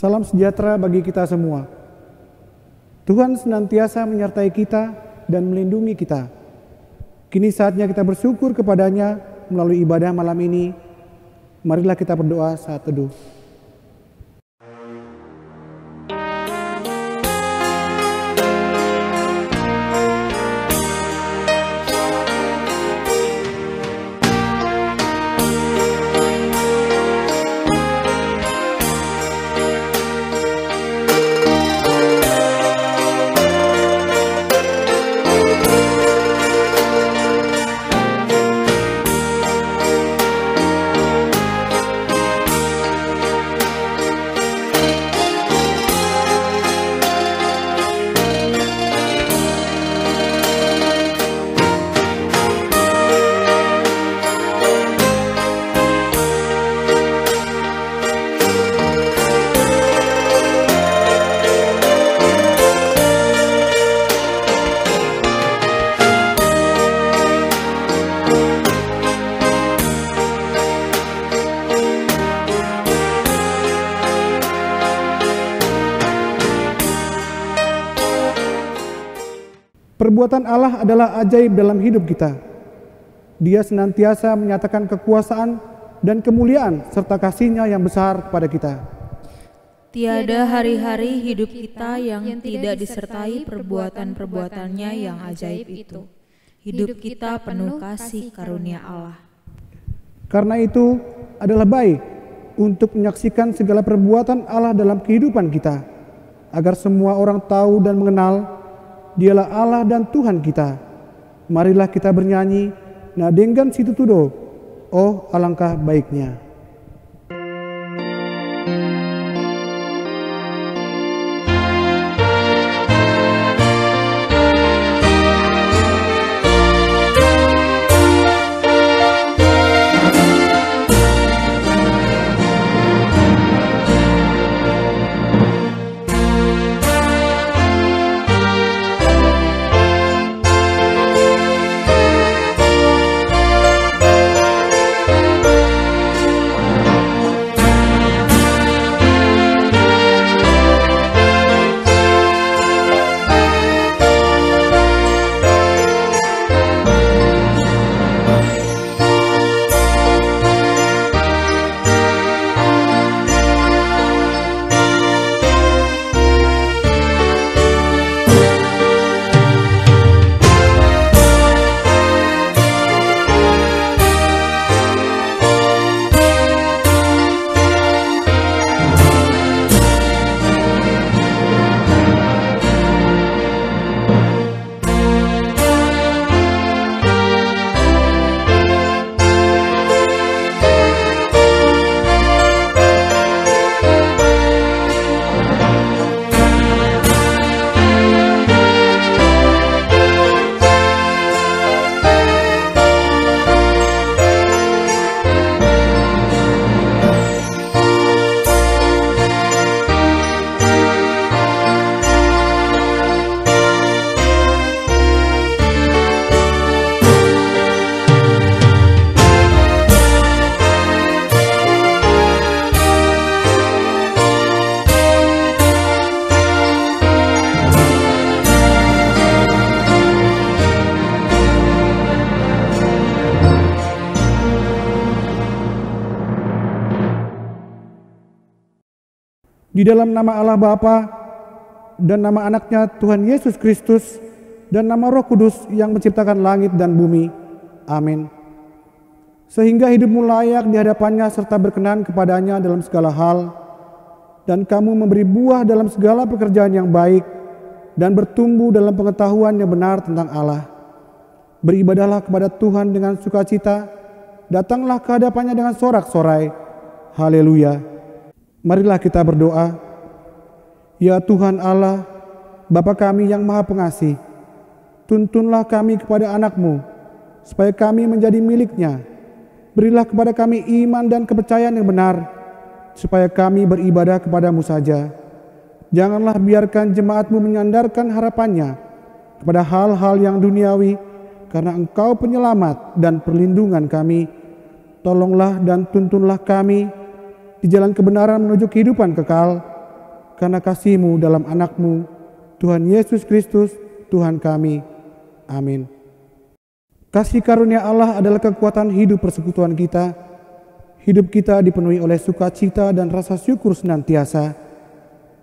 Salam sejahtera bagi kita semua. Tuhan senantiasa menyertai kita dan melindungi kita. Kini saatnya kita bersyukur kepadanya melalui ibadah malam ini. Marilah kita berdoa saat teduh. Perbuatan Allah adalah ajaib dalam hidup kita. Dia senantiasa menyatakan kekuasaan dan kemuliaan serta kasih-Nya yang besar kepada kita. Tiada hari-hari hidup kita yang tidak disertai perbuatan-perbuatan-Nya yang ajaib itu. Hidup kita penuh kasih karunia Allah. Karena itu adalah baik untuk menyaksikan segala perbuatan Allah dalam kehidupan kita, agar semua orang tahu dan mengenal Dialah Allah dan Tuhan kita. Marilah kita bernyanyi nadenggan situtudo, oh alangkah baiknya. Di dalam nama Allah Bapa dan nama anaknya Tuhan Yesus Kristus dan nama Roh Kudus yang menciptakan langit dan bumi. Amin. Sehingga hidupmu layak di hadapannya serta berkenan kepadanya dalam segala hal, dan kamu memberi buah dalam segala pekerjaan yang baik dan bertumbuh dalam pengetahuan yang benar tentang Allah. Beribadahlah kepada Tuhan dengan sukacita, datanglah ke hadapannya dengan sorak-sorai. Haleluya. Marilah kita berdoa. Ya Tuhan Allah, Bapa kami yang Maha Pengasih, tuntunlah kami kepada anak-Mu, supaya kami menjadi milik-Nya. Berilah kepada kami iman dan kepercayaan yang benar, supaya kami beribadah kepada-Mu saja. Janganlah biarkan jemaat-Mu menyandarkan harapannya kepada hal-hal yang duniawi, karena Engkau penyelamat dan perlindungan kami. Tolonglah dan tuntunlah kami di jalan kebenaran menuju kehidupan kekal, karena kasih-Mu dalam anak-Mu, Tuhan Yesus Kristus, Tuhan kami. Amin. Kasih karunia Allah adalah kekuatan hidup persekutuan kita. Hidup kita dipenuhi oleh sukacita dan rasa syukur senantiasa.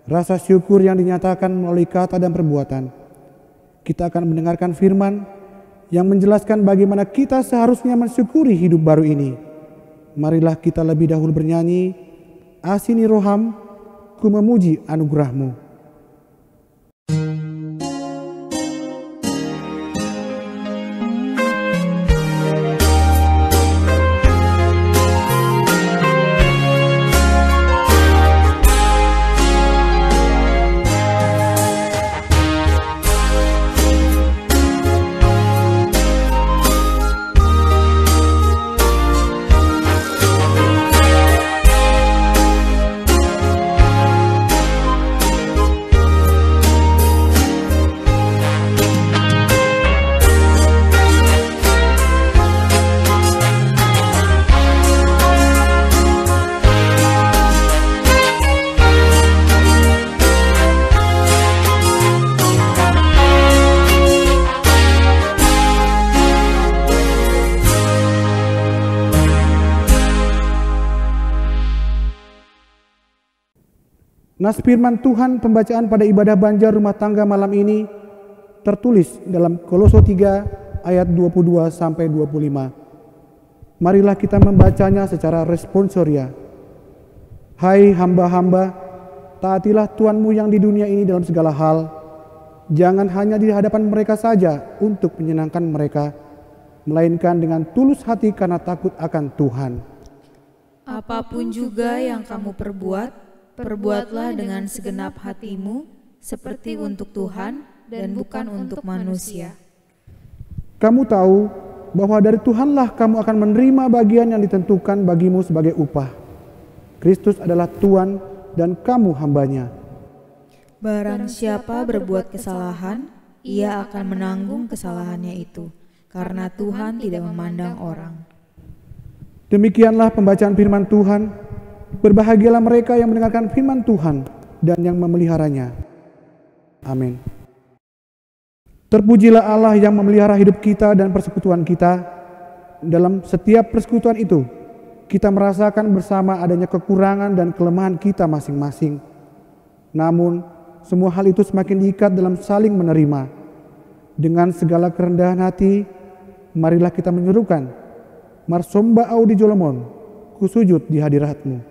Rasa syukur yang dinyatakan melalui kata dan perbuatan. Kita akan mendengarkan firman yang menjelaskan bagaimana kita seharusnya mensyukuri hidup baru ini. Marilah kita lebih dahulu bernyanyi, Asini Roham, ku memuji anugerah-Mu. Nas firman Tuhan pembacaan pada ibadah Banjar Rumah Tangga malam ini tertulis dalam Kolose 3 ayat 22 sampai 25. Marilah kita membacanya secara responsoria. Hai hamba-hamba, taatilah Tuhanmu yang di dunia ini dalam segala hal. Jangan hanya di hadapan mereka saja untuk menyenangkan mereka, melainkan dengan tulus hati karena takut akan Tuhan. Apapun juga yang kamu perbuatlah dengan segenap hatimu, seperti untuk Tuhan dan bukan untuk manusia. Kamu tahu bahwa dari Tuhanlah kamu akan menerima bagian yang ditentukan bagimu sebagai upah. Kristus adalah Tuhan dan kamu hambanya. Barang siapa berbuat kesalahan, ia akan menanggung kesalahannya itu, karena Tuhan tidak memandang orang. Demikianlah pembacaan firman Tuhan. Berbahagialah mereka yang mendengarkan firman Tuhan dan yang memeliharanya. Amin. Terpujilah Allah yang memelihara hidup kita dan persekutuan kita. Dalam setiap persekutuan itu, kita merasakan bersama adanya kekurangan dan kelemahan kita masing-masing. Namun, semua hal itu semakin diikat dalam saling menerima. Dengan segala kerendahan hati, marilah kita menyerukan, Marsomba Audi Jolomon, kusujud di hadirat-Mu.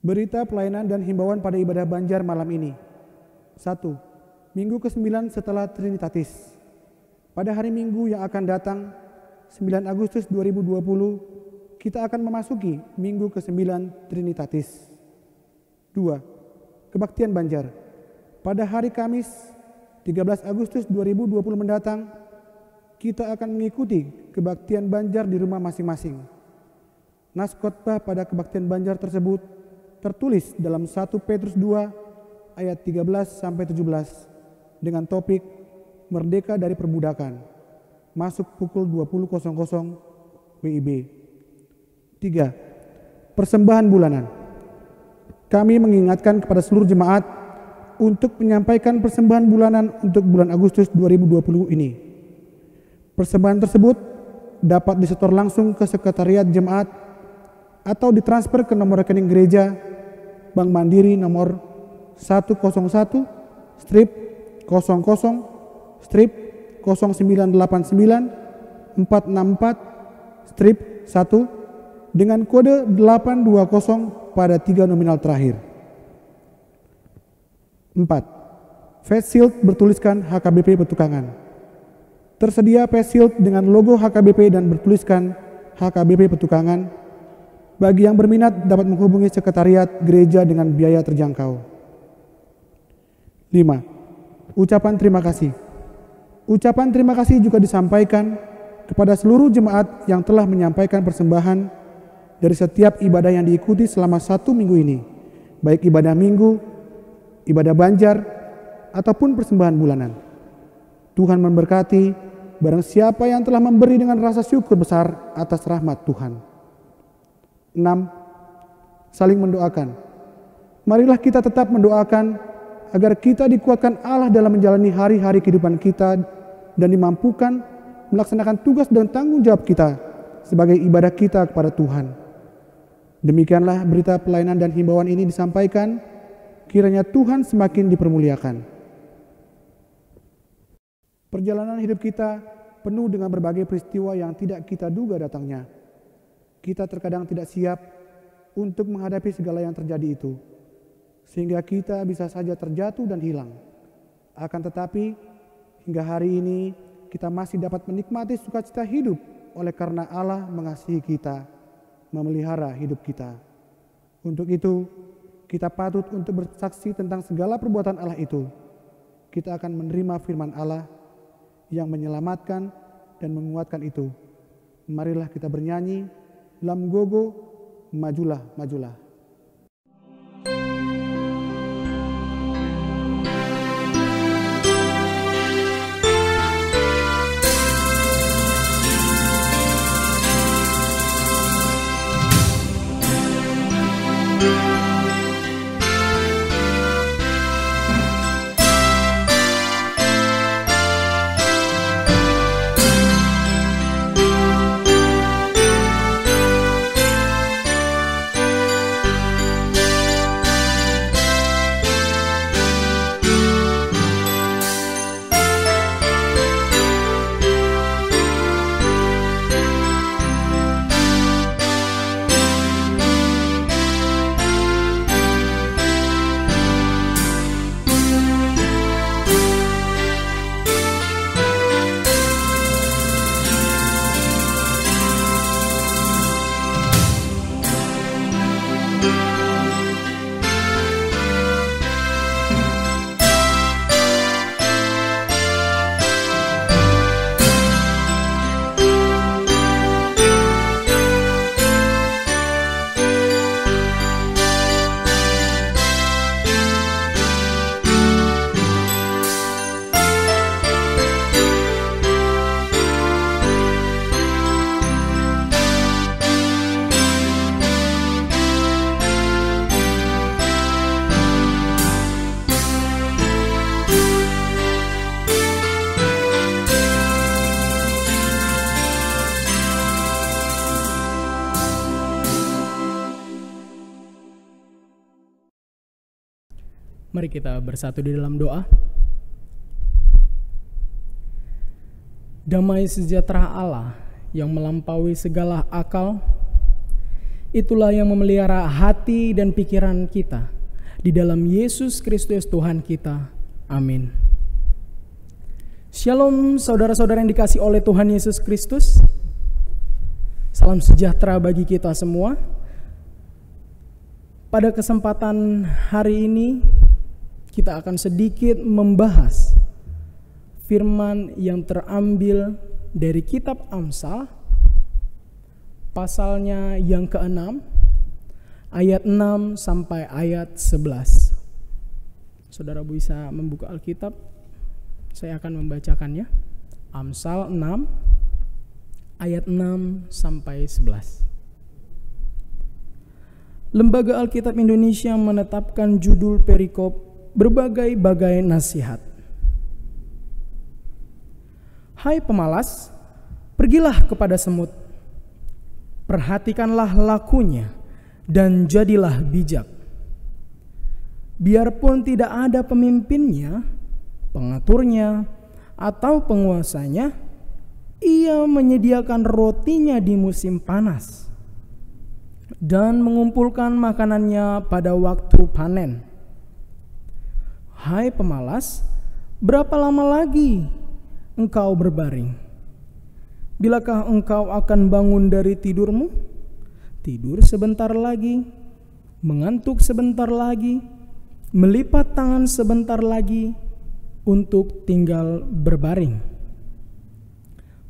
Berita pelayanan dan himbauan pada ibadah Banjar malam ini. 1. Minggu ke-9 setelah Trinitatis. Pada hari Minggu yang akan datang, 9 Agustus 2020, kita akan memasuki Minggu ke-9 Trinitatis. 2. Kebaktian Banjar. Pada hari Kamis, 13 Agustus 2020 mendatang, kita akan mengikuti kebaktian Banjar di rumah masing-masing. Nas khotbah pada kebaktian Banjar tersebut tertulis dalam 1 Petrus 2 ayat 13-17 dengan topik Merdeka dari Perbudakan. Masuk pukul 20.00 WIB. 3. Persembahan bulanan. Kami mengingatkan kepada seluruh jemaat untuk menyampaikan persembahan bulanan untuk bulan Agustus 2020 ini. Persembahan tersebut dapat disetor langsung ke sekretariat jemaat atau ditransfer ke nomor rekening gereja Bank Mandiri nomor 101-00-0989-464-1 dengan kode 820 pada 3 nominal terakhir. 4. Face shield bertuliskan HKBP Petukangan. Tersedia face shield dengan logo HKBP dan bertuliskan HKBP Petukangan. Bagi yang berminat dapat menghubungi sekretariat gereja dengan biaya terjangkau. 5. Ucapan terima kasih. Ucapan terima kasih juga disampaikan kepada seluruh jemaat yang telah menyampaikan persembahan dari setiap ibadah yang diikuti selama 1 minggu ini, baik ibadah minggu, ibadah Banjar, ataupun persembahan bulanan. Tuhan memberkati barang siapa yang telah memberi dengan rasa syukur besar atas rahmat Tuhan. 6. Saling mendoakan. Marilah kita tetap mendoakan agar kita dikuatkan Allah dalam menjalani hari-hari kehidupan kita dan dimampukan melaksanakan tugas dan tanggung jawab kita sebagai ibadah kita kepada Tuhan. Demikianlah berita pelayanan dan himbauan ini disampaikan. Kiranya Tuhan semakin dipermuliakan. Perjalanan hidup kita penuh dengan berbagai peristiwa yang tidak kita duga datangnya. Kita terkadang tidak siap untuk menghadapi segala yang terjadi itu, sehingga kita bisa saja terjatuh dan hilang. Akan tetapi, hingga hari ini kita masih dapat menikmati sukacita hidup oleh karena Allah mengasihi kita, memelihara hidup kita. Untuk itu, kita patut untuk bersaksi tentang segala perbuatan Allah itu. Kita akan menerima firman Allah yang menyelamatkan dan menguatkan itu. Marilah kita bernyanyi, Lam Gogo, majulah, majulah. Mari kita bersatu di dalam doa. Damai sejahtera Allah yang melampaui segala akal, Itulah yang memelihara hati dan pikiran kita di dalam Yesus Kristus Tuhan kita. Amin. Shalom saudara-saudara yang dikasihi oleh Tuhan Yesus Kristus. Salam sejahtera bagi kita semua. Pada kesempatan hari ini kita akan sedikit membahas firman yang terambil dari kitab Amsal, pasalnya yang ke-6, ayat 6 sampai ayat 11. Saudara bisa membuka Alkitab, saya akan membacakannya. Amsal 6, ayat 6 sampai 11. Lembaga Alkitab Indonesia menetapkan judul perikop berbagai-bagai nasihat. Hai pemalas, pergilah kepada semut, perhatikanlah lakunya, dan jadilah bijak. Biarpun tidak ada pemimpinnya, pengaturnya, atau penguasanya, ia menyediakan rotinya di musim panas dan mengumpulkan makanannya pada waktu panen. Hai pemalas, berapa lama lagi engkau berbaring? Bilakah engkau akan bangun dari tidurmu? Tidur sebentar lagi, mengantuk sebentar lagi, melipat tangan sebentar lagi untuk tinggal berbaring.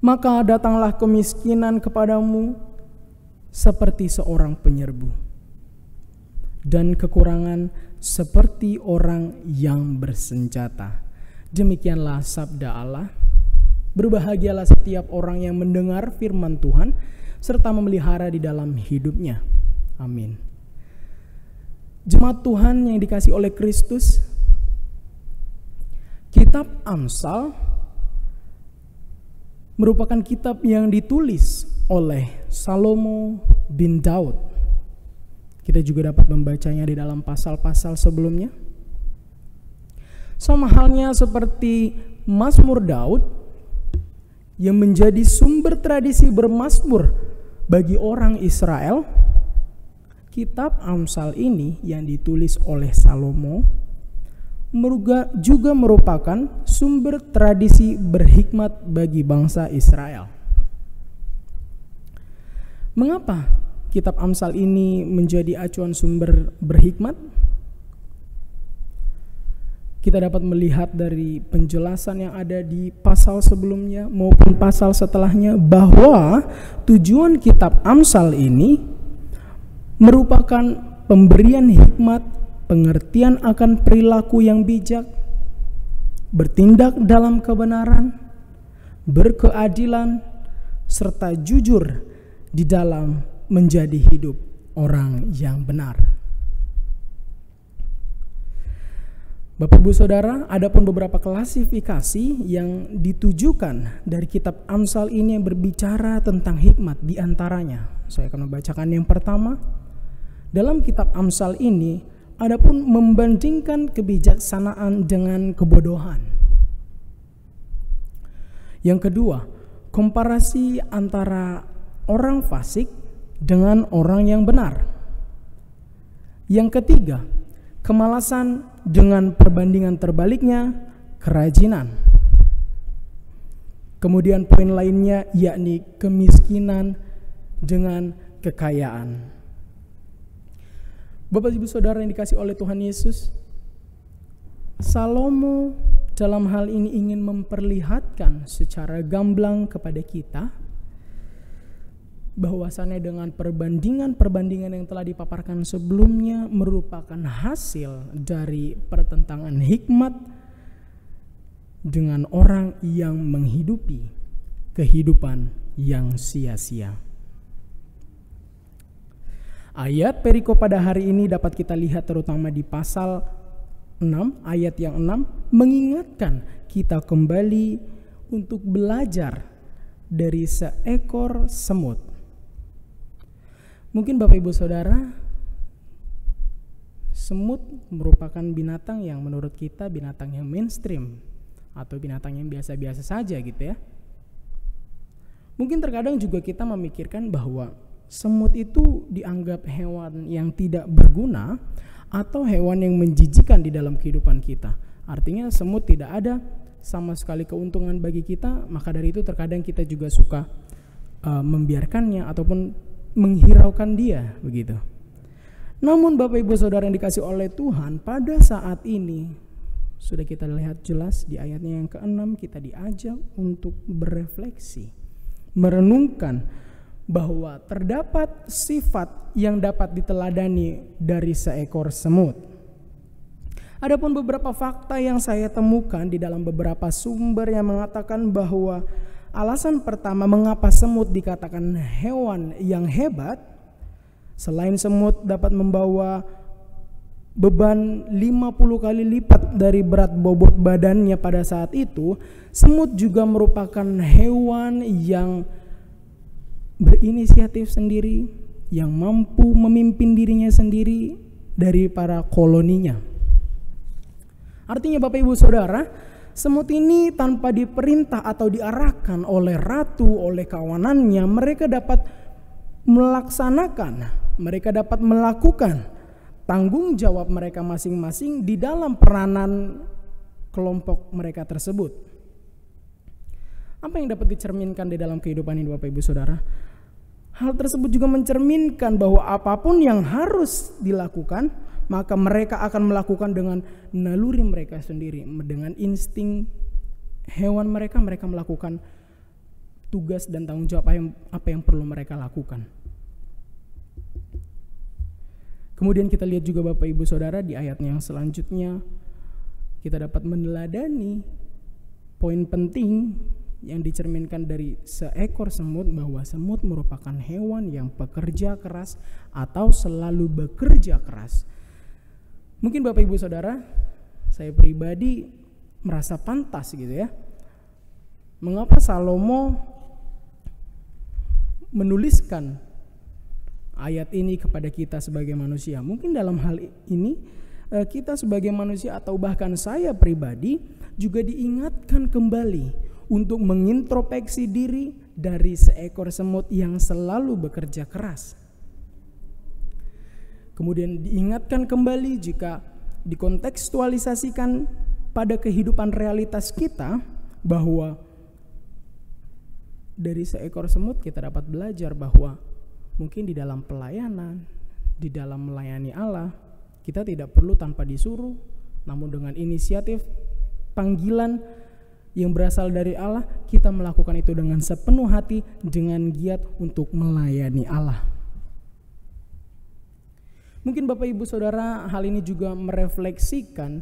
Maka datanglah kemiskinan kepadamu seperti seorang penyerbu, dan kekurangan seperti orang yang bersenjata. Demikianlah sabda Allah. Berbahagialah setiap orang yang mendengar firman Tuhan serta memelihara di dalam hidupnya. Amin. Jemaat Tuhan yang dikasihi oleh Kristus, kitab Amsal merupakan kitab yang ditulis oleh Salomo bin Daud. Kita juga dapat membacanya di dalam pasal-pasal sebelumnya. Sama halnya seperti Mazmur Daud yang menjadi sumber tradisi bermazmur bagi orang Israel, kitab Amsal ini yang ditulis oleh Salomo juga merupakan sumber tradisi berhikmat bagi bangsa Israel. Mengapa kitab Amsal ini menjadi acuan sumber berhikmat? Kita dapat melihat dari penjelasan yang ada di pasal sebelumnya maupun pasal setelahnya bahwa tujuan kitab Amsal ini merupakan pemberian hikmat, pengertian akan perilaku yang bijak, bertindak dalam kebenaran, berkeadilan, serta jujur di dalam menjadi hidup orang yang benar. Bapak Ibu Saudara, ada pun beberapa klasifikasi yang ditujukan dari kitab Amsal ini yang berbicara tentang hikmat. Di antaranya, saya akan membacakan yang pertama. Dalam kitab Amsal ini, ada pun membandingkan kebijaksanaan dengan kebodohan. Yang kedua, komparasi antara orang fasik dengan orang yang benar. Yang ketiga, kemalasan dengan perbandingan terbaliknya, kerajinan. Kemudian poin lainnya yakni kemiskinan dengan kekayaan. Bapak Ibu Saudara yang dikasihi oleh Tuhan Yesus, Salomo dalam hal ini ingin memperlihatkan secara gamblang kepada kita bahwasannya dengan perbandingan-perbandingan yang telah dipaparkan sebelumnya merupakan hasil dari pertentangan hikmat dengan orang yang menghidupi kehidupan yang sia-sia. Ayat perikop pada hari ini dapat kita lihat terutama di pasal 6, ayat yang 6, mengingatkan kita kembali untuk belajar dari seekor semut. Mungkin Bapak Ibu Saudara, semut merupakan binatang yang menurut kita binatang yang mainstream atau binatang yang biasa-biasa saja gitu ya. Mungkin terkadang juga kita memikirkan bahwa semut itu dianggap hewan yang tidak berguna atau hewan yang menjijikan di dalam kehidupan kita. Artinya semut tidak ada sama sekali keuntungan bagi kita, maka dari itu terkadang kita juga suka membiarkannya ataupun menghiraukan dia begitu. Namun Bapak Ibu Saudara yang dikasih oleh Tuhan, pada saat ini sudah kita lihat jelas di ayatnya yang ke-6, kita diajak untuk berefleksi, merenungkan bahwa terdapat sifat yang dapat diteladani dari seekor semut. Adapun beberapa fakta yang saya temukan di dalam beberapa sumber yang mengatakan bahwa alasan pertama mengapa semut dikatakan hewan yang hebat, selain semut dapat membawa beban 50 kali lipat dari berat bobot badannya pada saat itu, semut juga merupakan hewan yang berinisiatif sendiri, yang mampu memimpin dirinya sendiri dari para koloninya. Artinya Bapak Ibu Saudara, semut ini tanpa diperintah atau diarahkan oleh ratu, oleh kawanannya, mereka dapat melaksanakan, mereka dapat melakukan tanggung jawab mereka masing-masing di dalam peranan kelompok mereka tersebut. Apa yang dapat dicerminkan di dalam kehidupan ini Bapak Ibu Saudara? Hal tersebut juga mencerminkan bahwa apapun yang harus dilakukan, maka mereka akan melakukan dengan naluri mereka sendiri, dengan insting hewan mereka melakukan tugas dan tanggung jawab apa yang perlu mereka lakukan. Kemudian kita lihat juga Bapak Ibu Saudara di ayatnya yang selanjutnya, kita dapat meneladani poin penting yang dicerminkan dari seekor semut, bahwa semut merupakan hewan yang pekerja keras atau selalu bekerja keras. Mungkin Bapak Ibu Saudara, saya pribadi merasa pantas gitu ya, mengapa Salomo menuliskan ayat ini kepada kita sebagai manusia. Mungkin dalam hal ini kita sebagai manusia atau bahkan saya pribadi juga diingatkan kembali untuk mengintrospeksi diri dari seekor semut yang selalu bekerja keras. Kemudian diingatkan kembali jika dikontekstualisasikan pada kehidupan realitas kita, bahwa dari seekor semut kita dapat belajar bahwa mungkin di dalam pelayanan, di dalam melayani Allah, kita tidak perlu tanpa disuruh, namun dengan inisiatif panggilan yang berasal dari Allah, kita melakukan itu dengan sepenuh hati, dengan giat untuk melayani Allah. Mungkin Bapak Ibu Saudara, hal ini juga merefleksikan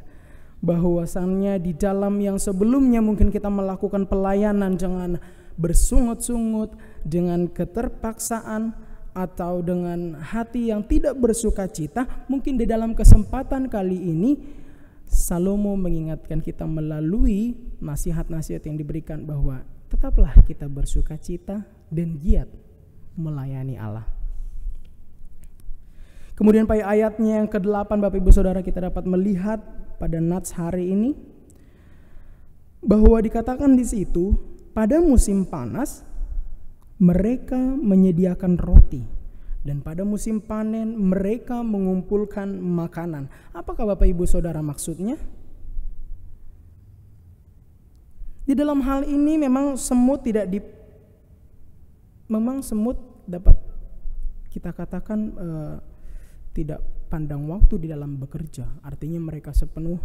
bahwasannya di dalam yang sebelumnya mungkin kita melakukan pelayanan dengan bersungut-sungut, dengan keterpaksaan, atau dengan hati yang tidak bersukacita, mungkin di dalam kesempatan kali ini Salomo mengingatkan kita melalui nasihat-nasihat yang diberikan bahwa tetaplah kita bersukacita dan giat melayani Allah. Kemudian pada ayatnya yang ke-8 Bapak Ibu Saudara, kita dapat melihat pada nats hari ini bahwa dikatakan di situ, pada musim panas mereka menyediakan roti, dan pada musim panen mereka mengumpulkan makanan. Apakah Bapak Ibu Saudara maksudnya? Di dalam hal ini memang semut dapat kita katakan tidak pandang waktu di dalam bekerja. Artinya mereka sepenuh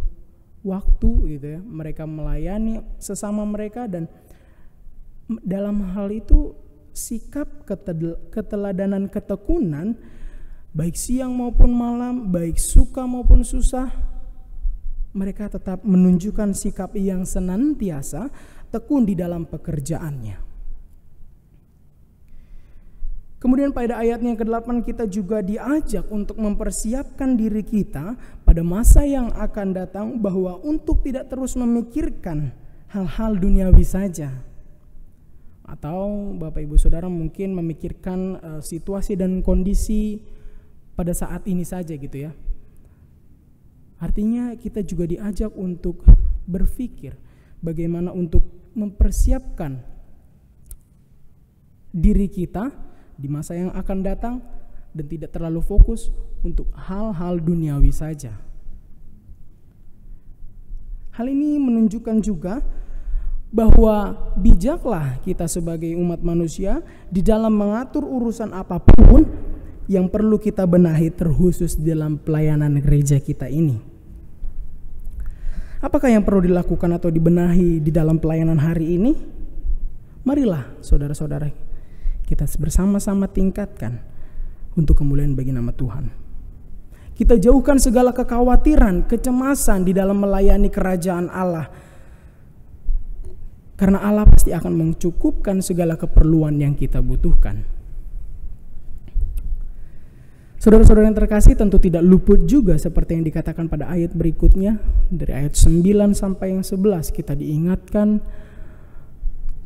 waktu gitu ya, mereka melayani sesama mereka, dan dalam hal itu sikap keteladanan, ketekunan, baik siang maupun malam, baik suka maupun susah, mereka tetap menunjukkan sikap yang senantiasa tekun di dalam pekerjaannya. Kemudian pada ayat yang ke-8 kita juga diajak untuk mempersiapkan diri kita pada masa yang akan datang, bahwa untuk tidak terus memikirkan hal-hal duniawi saja. Atau Bapak Ibu Saudara mungkin memikirkan situasi dan kondisi pada saat ini saja gitu ya. Artinya kita juga diajak untuk berpikir bagaimana untuk mempersiapkan diri kita di masa yang akan datang dan tidak terlalu fokus untuk hal-hal duniawi saja. Hal ini menunjukkan juga bahwa bijaklah kita sebagai umat manusia di dalam mengatur urusan apapun yang perlu kita benahi, terkhusus di dalam pelayanan gereja kita ini. Apakah yang perlu dilakukan atau dibenahi di dalam pelayanan hari ini? Marilah saudara-saudara kita bersama-sama tingkatkan untuk kemuliaan bagi nama Tuhan. Kita jauhkan segala kekhawatiran, kecemasan di dalam melayani kerajaan Allah. Karena Allah pasti akan mencukupkan segala keperluan yang kita butuhkan. Saudara-saudara yang terkasih, tentu tidak luput juga seperti yang dikatakan pada ayat berikutnya. Dari ayat 9 sampai yang 11 kita diingatkan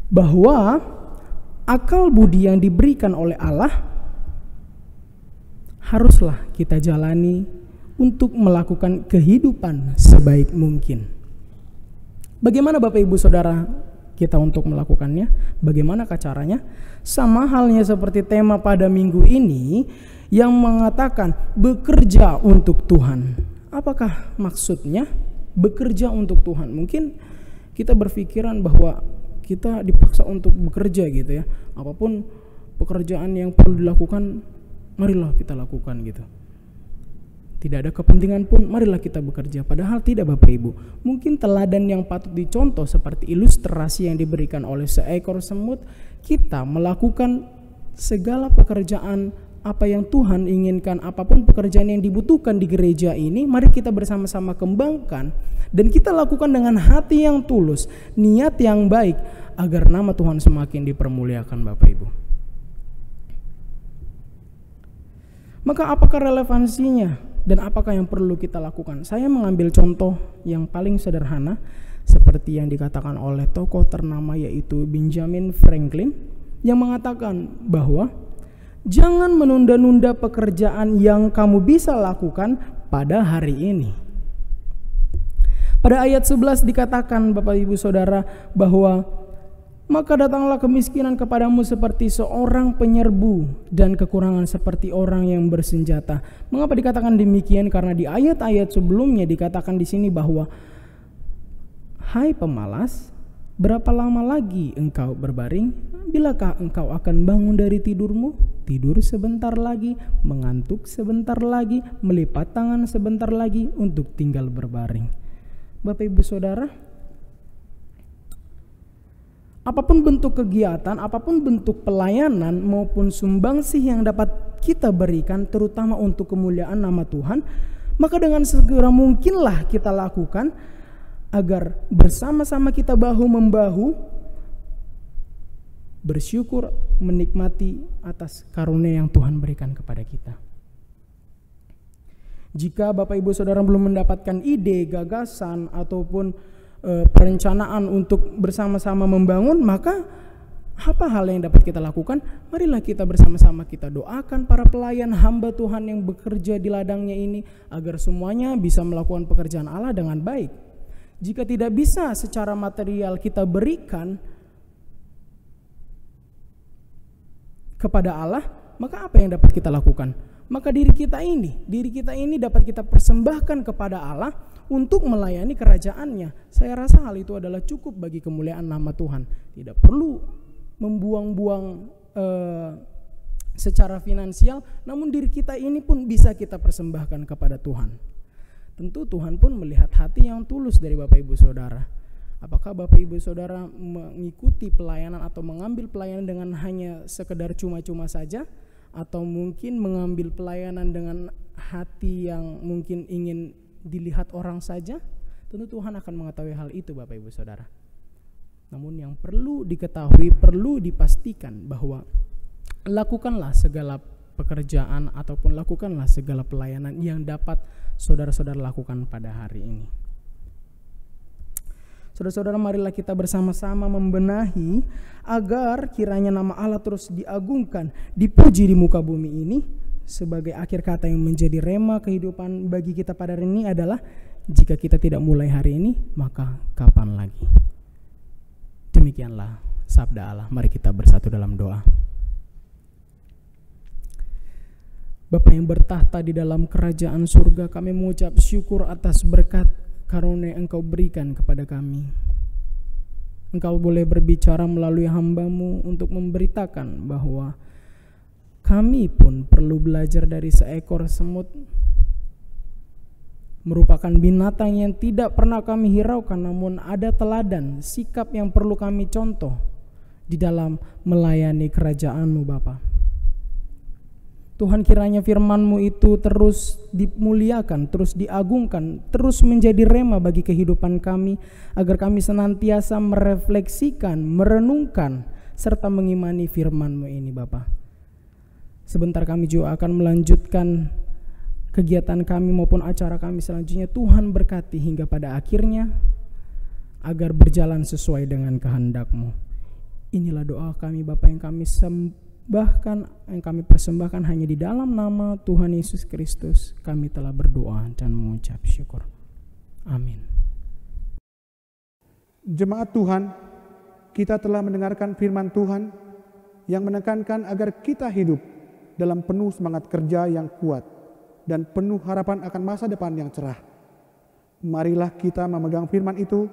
bahwa akal budi yang diberikan oleh Allah haruslah kita jalani untuk melakukan kehidupan sebaik mungkin. Bagaimana Bapak Ibu Saudara kita untuk melakukannya? Bagaimanakah caranya? Sama halnya seperti tema pada minggu ini yang mengatakan bekerja untuk Tuhan. Apakah maksudnya bekerja untuk Tuhan? Mungkin kita berpikiran bahwa kita dipaksa untuk bekerja gitu ya. Apapun pekerjaan yang perlu dilakukan, marilah kita lakukan gitu. Tidak ada kepentingan pun, marilah kita bekerja. Padahal tidak Bapak Ibu. Mungkin teladan yang patut dicontoh seperti ilustrasi yang diberikan oleh seekor semut. Kita melakukan segala pekerjaan apa yang Tuhan inginkan, apapun pekerjaan yang dibutuhkan di gereja ini, mari kita bersama-sama kembangkan. Dan kita lakukan dengan hati yang tulus, niat yang baik, agar nama Tuhan semakin dipermuliakan Bapak Ibu. Maka apakah relevansinya dan apakah yang perlu kita lakukan? Saya mengambil contoh yang paling sederhana seperti yang dikatakan oleh tokoh ternama yaitu Benjamin Franklin yang mengatakan bahwa jangan menunda-nunda pekerjaan yang kamu bisa lakukan pada hari ini. Pada ayat 11 dikatakan Bapak Ibu Saudara bahwa maka datanglah kemiskinan kepadamu seperti seorang penyerbu dan kekurangan seperti orang yang bersenjata. Mengapa dikatakan demikian? Karena di ayat-ayat sebelumnya dikatakan di sini bahwa hai pemalas, berapa lama lagi engkau berbaring? Bilakah engkau akan bangun dari tidurmu? Tidur sebentar lagi, mengantuk sebentar lagi, melipat tangan sebentar lagi untuk tinggal berbaring. Bapak Ibu Saudara, apapun bentuk kegiatan, apapun bentuk pelayanan maupun sumbangsih yang dapat kita berikan terutama untuk kemuliaan nama Tuhan, maka dengan segera mungkinlah kita lakukan agar bersama-sama kita bahu-membahu bersyukur menikmati atas karunia yang Tuhan berikan kepada kita. Jika Bapak Ibu Saudara belum mendapatkan ide, gagasan ataupun perencanaan untuk bersama-sama membangun, maka apa hal yang dapat kita lakukan? Marilah kita bersama-sama kita doakan para pelayan hamba Tuhan yang bekerja di ladangnya ini agar semuanya bisa melakukan pekerjaan Allah dengan baik. Jika tidak bisa secara material kita berikan kepada Allah, maka apa yang dapat kita lakukan? Maka diri kita ini dapat kita persembahkan kepada Allah untuk melayani kerajaannya. Saya rasa hal itu adalah cukup bagi kemuliaan nama Tuhan. Tidak perlu membuang-buang secara finansial, namun diri kita ini pun bisa kita persembahkan kepada Tuhan. Tentu Tuhan pun melihat hati yang tulus dari Bapak Ibu Saudara. Apakah Bapak Ibu Saudara mengikuti pelayanan atau mengambil pelayanan dengan hanya sekedar cuma-cuma saja? Atau mungkin mengambil pelayanan dengan hati yang mungkin ingin dilihat orang saja? Tentu Tuhan akan mengetahui hal itu Bapak Ibu Saudara. Namun yang perlu diketahui, perlu dipastikan bahwa lakukanlah segala pekerjaan ataupun lakukanlah segala pelayanan yang dapat saudara-saudara lakukan pada hari ini. Saudara-saudara, marilah kita bersama-sama membenahi agar kiranya nama Allah terus diagungkan, dipuji di muka bumi ini. Sebagai akhir kata yang menjadi rema kehidupan bagi kita pada hari ini adalah jika kita tidak mulai hari ini, maka kapan lagi? Demikianlah sabda Allah. Mari kita bersatu dalam doa. Bapa yang bertahta di dalam kerajaan surga, kami mengucap syukur atas berkat karunia yang Engkau berikan kepada kami. Engkau boleh berbicara melalui hamba-Mu untuk memberitakan bahwa kami pun perlu belajar dari seekor semut, merupakan binatang yang tidak pernah kami hiraukan, namun ada teladan sikap yang perlu kami contoh di dalam melayani kerajaan-Mu Bapa. Tuhan, kiranya firman-Mu itu terus dimuliakan, terus diagungkan, terus menjadi rema bagi kehidupan kami, agar kami senantiasa merefleksikan, merenungkan, serta mengimani firman-Mu ini Bapa. Sebentar kami juga akan melanjutkan kegiatan kami maupun acara kami selanjutnya. Tuhan berkati hingga pada akhirnya, agar berjalan sesuai dengan kehendak-Mu. Inilah doa kami Bapa yang kami yang kami persembahkan hanya di dalam nama Tuhan Yesus Kristus. Kami telah berdoa dan mengucap syukur. Amin. Jemaat Tuhan, kita telah mendengarkan firman Tuhan yang menekankan agar kita hidup dalam penuh semangat kerja yang kuat dan penuh harapan akan masa depan yang cerah. Marilah kita memegang firman itu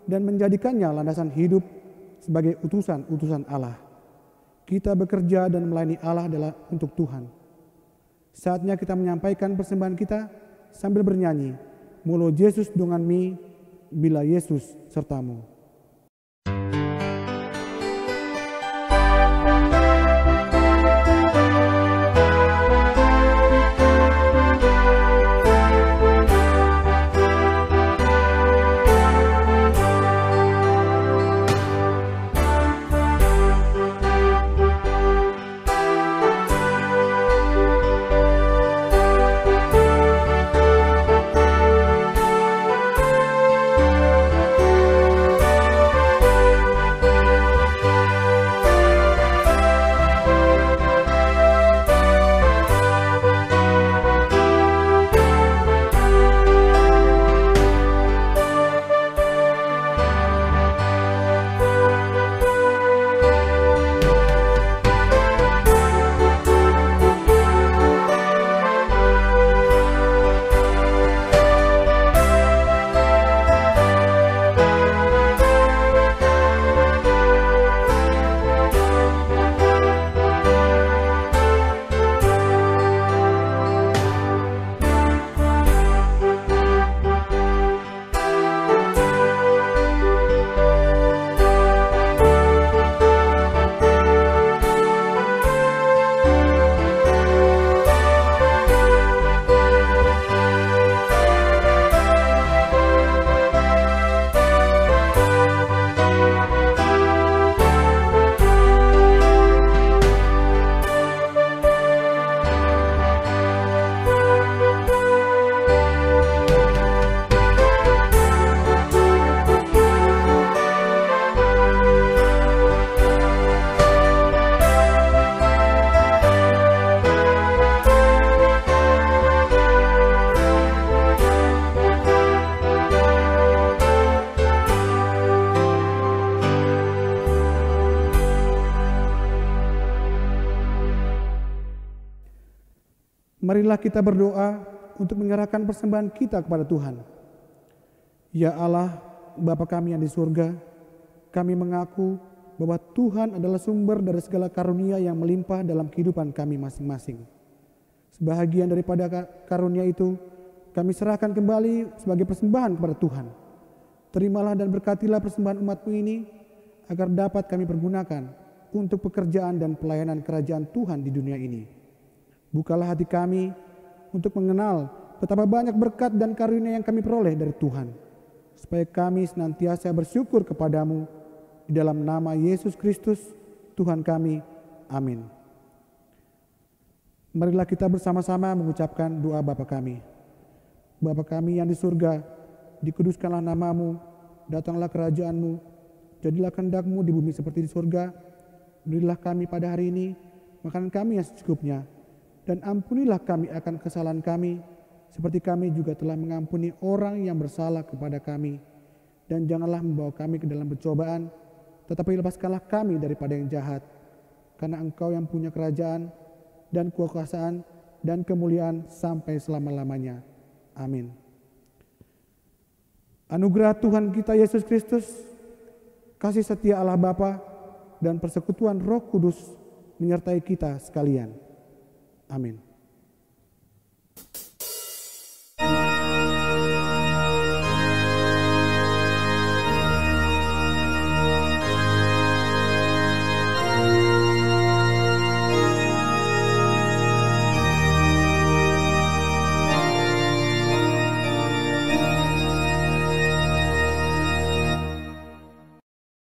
dan menjadikannya landasan hidup sebagai utusan-utusan Allah. Kita bekerja dan melayani Allah adalah untuk Tuhan. Saatnya kita menyampaikan persembahan kita sambil bernyanyi, Mulo Yesus dengan mi, bila Yesus sertamu. Marilah kita berdoa untuk menyerahkan persembahan kita kepada Tuhan. Ya Allah, Bapa kami yang di surga, kami mengaku bahwa Tuhan adalah sumber dari segala karunia yang melimpah dalam kehidupan kami masing-masing. Sebahagian daripada karunia itu, kami serahkan kembali sebagai persembahan kepada Tuhan. Terimalah dan berkatilah persembahan umat-Mu ini, agar dapat kami pergunakan untuk pekerjaan dan pelayanan kerajaan Tuhan di dunia ini. Bukalah hati kami untuk mengenal betapa banyak berkat dan karunia yang kami peroleh dari Tuhan, supaya kami senantiasa bersyukur kepadamu di dalam nama Yesus Kristus, Tuhan kami. Amin. Marilah kita bersama-sama mengucapkan doa Bapa kami. Bapa kami yang di surga, dikuduskanlah nama-Mu, datanglah kerajaan-Mu, jadilah kehendak-Mu di bumi seperti di surga. Berilah kami pada hari ini makanan kami yang secukupnya, dan ampunilah kami akan kesalahan kami, seperti kami juga telah mengampuni orang yang bersalah kepada kami. Dan janganlah membawa kami ke dalam pencobaan, tetapi lepaskanlah kami daripada yang jahat. Karena Engkau yang punya kerajaan dan kekuasaan dan kemuliaan sampai selama-lamanya. Amin. Anugerah Tuhan kita Yesus Kristus, kasih setia Allah Bapa, dan persekutuan Roh Kudus menyertai kita sekalian. Amin.